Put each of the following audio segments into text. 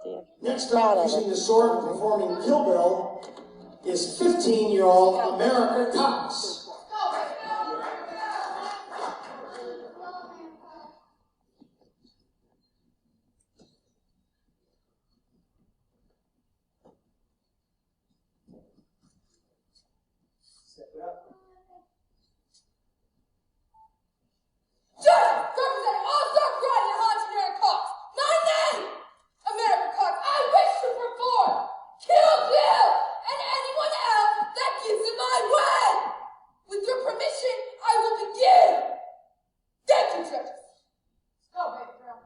Steve. Next Proud up, of using it. the sword and performing Kill Bill is 15-year-old America Cox. Step it up. Judge, represent all-star karate and Hachineer Cox. My name, America Cox. I wish to perform Kill Bill and anyone else that gets in my way. With your permission, I will begin. Thank you, judges. Go, baby girl.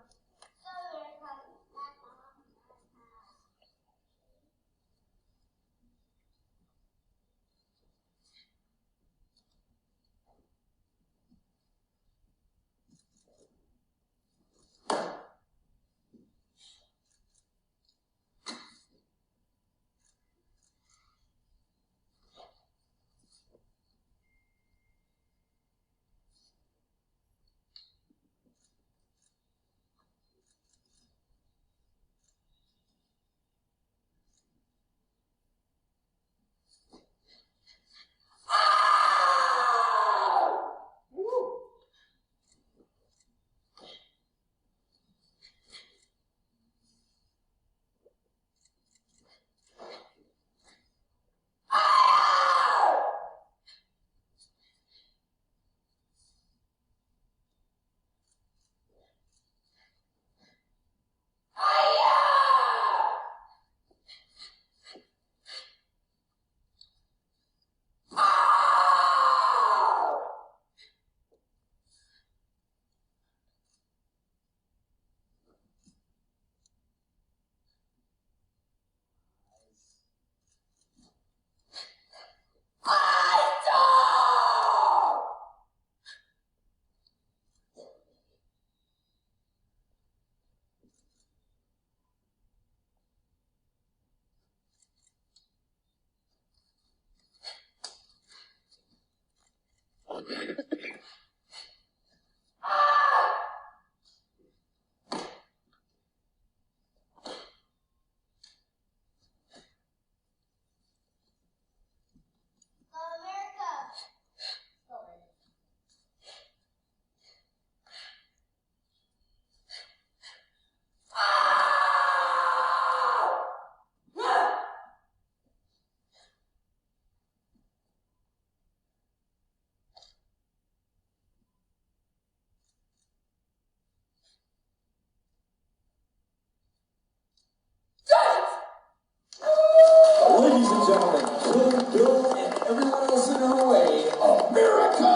Ladies and gentlemen, Kill Bill and everyone else in her way, America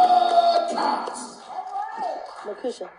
Cox. Lakusha.